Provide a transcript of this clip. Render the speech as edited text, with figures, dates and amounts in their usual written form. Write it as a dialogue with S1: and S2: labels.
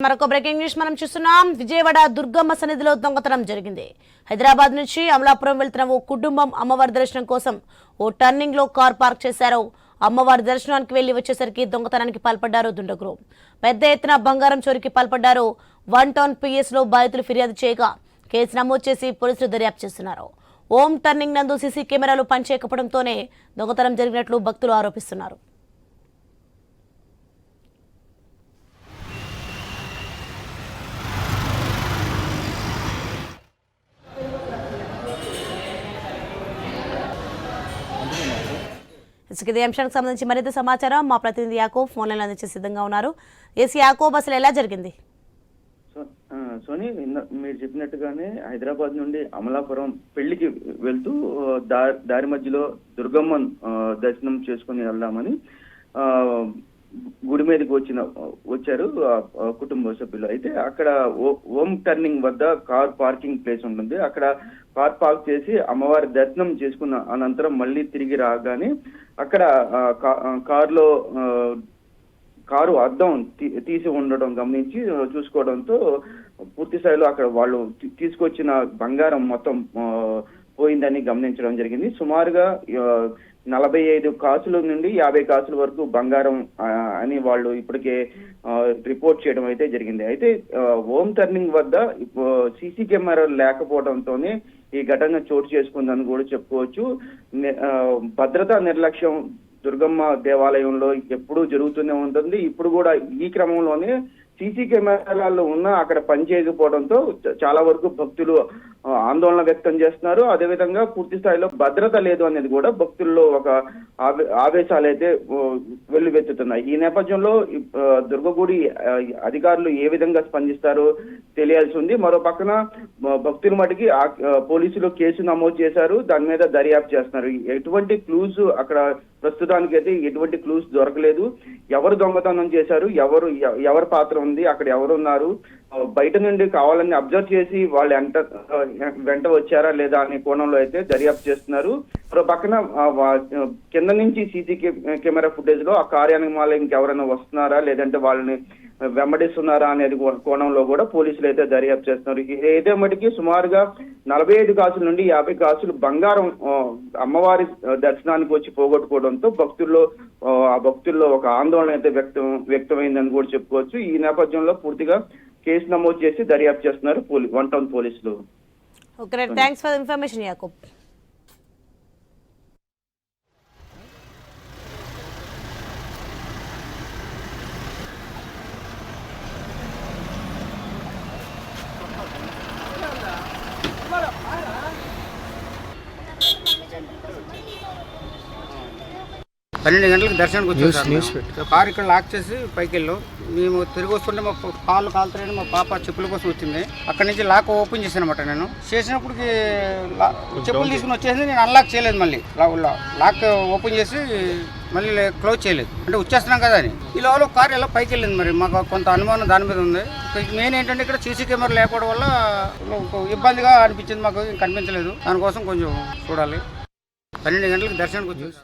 S1: మరొక breaking news మనం చూస్తున్నాం. విజయవాడ దుర్గమ్మ సన్నిధిలో దొంగతనం జరిగింది. హైదరాబాద్ నుంచి అమలాపురం వెళ్తున్న ఓ కుటుంబం అమ్మవారి దర్శనం కోసం ఓ టర్నింగ్ లో కార్ పార్క్ చేశారు. అమ్మవారి దర్శనానికి వెళ్లి వచ్చేసరికి దొంగతనానికి పాల్పడ్డారు దుండగులు. పెద్ద ఎత్తున బంగారం చోరీకి పాల్పడ్డారు. 1 టౌన్ PS లో బాధితులు ఫిర్యాదు చేయగా కేసు నమోదు చేసి పోలీసులు దర్యాప్తు చేస్తున్నారు. ఓం టర్నింగ్ నందు సీసీ కెమెరాలు పనిచేయకపోవడంతోనే దొంగతనం జరిగినట్లు భక్తులు ఆరోపిస్తున్నారు. ఇదే అంశానికి సంబంధించి మరింత సమాచారం మా ప్రతినిధి యాకోబ్ ఫోన్ లైన్ అందించే సిద్ధంగా ఉన్నారు. యాకోబ్, అసలు ఎలా జరిగింది?
S2: సోని, మీరు చెప్పినట్టుగానే హైదరాబాద్ నుండి అమలాపురం పెళ్లికి వెళ్తూ దారి మధ్యలో దుర్గమ్మ దర్శనం చేసుకుని వెళ్దామని గుడి మీదకి వచ్చారు కుటుంబ సభ్యులు. అయితే అక్కడ ఓం టర్నింగ్ వద్ద కార్ పార్కింగ్ ప్లేస్ ఉంటుంది. అక్కడ కార్ పార్క్ చేసి అమ్మవారి దర్శనం చేసుకున్న అనంతరం మళ్ళీ తిరిగి రాగానే అక్కడ కారు అద్దం తీసి ఉండడం గమనించి చూసుకోవడంతో పూర్తి స్థాయిలో అక్కడ వాళ్ళు తీసుకొచ్చిన బంగారం మొత్తం పోయిందని గమనించడం జరిగింది. సుమారుగా 45 కాసుల నుండి 50 కాసుల వరకు బంగారం అని వాళ్ళు ఇప్పటికే రిపోర్ట్ చేయడం అయితే జరిగింది. అయితే ఓం టర్నింగ్ వద్ద సీసీ కెమెరాలు లేకపోవడంతోనే ఈ ఘటన చోటు చేసుకుందని కూడా చెప్పుకోవచ్చు. భద్రతా నిర్లక్ష్యం దుర్గమ్మ దేవాలయంలో ఎప్పుడూ జరుగుతూనే ఉంటుంది. ఇప్పుడు కూడా ఈ క్రమంలోనే సీసీ కెమెరాలు ఉన్నా అక్కడ పనిచేయకపోవడంతో చాలా వరకు భక్తులు ఆందోళన వ్యక్తం చేస్తున్నారు. అదేవిధంగా పూర్తి స్థాయిలో భద్రత లేదు అనేది కూడా భక్తుల్లో ఒక ఆవేశాలు అయితే వెల్లువెత్తుతున్నాయి. ఈ నేపథ్యంలో దుర్గగుడి అధికారులు ఏ విధంగా స్పందిస్తారో తెలియాల్సి ఉంది. మరో పక్కన భక్తుల మటుకి పోలీసులు కేసు నమోదు చేశారు. దాని మీద దర్యాప్తు చేస్తున్నారు. ఎటువంటి క్లూస్ అక్కడ ప్రస్తుతానికి అయితే ఎటువంటి క్లూస్ దొరకలేదు. ఎవరు దొంగతనం చేశారు, ఎవరి పాత్ర ఉంది, అక్కడ ఎవరున్నారు, బయట నుండి కావాలని అబ్జర్వ్ చేసి వాళ్ళు వెంట వచ్చారా లేదా అనే కోణంలో అయితే దర్యాప్తు చేస్తున్నారు. మరో పక్కన కింద నుంచి సీసీ కెమెరా ఫుటేజ్ లో ఆ కార్యాలయం ఇంకెవరైనా వస్తున్నారా లేదంటే వాళ్ళని వెంబడిస్తున్నారా అనేది కోణంలో కూడా పోలీసులు అయితే దర్యాప్తు చేస్తున్నారు. ఏదే మటుకి సుమారుగా 45 కాసుల నుండి 50 కాసులు బంగారం అమ్మవారి దర్శనానికి వచ్చి పోగొట్టుకోవడంతో భక్తుల్లో ఒక ఆందోళన అయితే వ్యక్తమైందని కూడా చెప్పుకోవచ్చు. ఈ నేపథ్యంలో పూర్తిగా కేసు నమోదు చేసి దర్యాప్తు చేస్తున్నారు 1 టౌన్ పోలీసులు.
S1: Okay, thanks for information Yakob.
S3: పన్నెండు గంటలకు దర్శనానికి వచ్చేసారు. కారు ఇక్కడ లాక్ చేసి పైకి వెళ్ళాం. మేము తిరిగి వస్తుంటే మా కాళ్ళు కాలుతారని మా పాప చెప్పుల కోసం వచ్చింది. అక్కడ నుంచి లాక్ ఓపెన్ చేశాను అనమాట. నేను చేసినప్పటికి చెప్పులు తీసుకుని వచ్చేసింది. నేను అన్లాక్ చేయలేదు. మళ్ళీ లాక్ ఓపెన్ చేసి మళ్ళీ క్లోజ్ చేయలేదు. అంటే వచ్చేస్తున్నాం కదా అని. ఈ లోపల కారు ఎలా పైకి వెళ్ళింది. మరి మాకు కొంత అనుమానం దాని మీద ఉంది. మెయిన్ ఏంటంటే ఇక్కడ సీసీ కెమెరా లేకపోవడం వల్ల ఇబ్బందిగా అనిపించింది. మాకు కనిపించలేదు. దానికోసం కొంచెం చూడాలి. 12 గంటలకు దర్శనానికి వచ్చేసి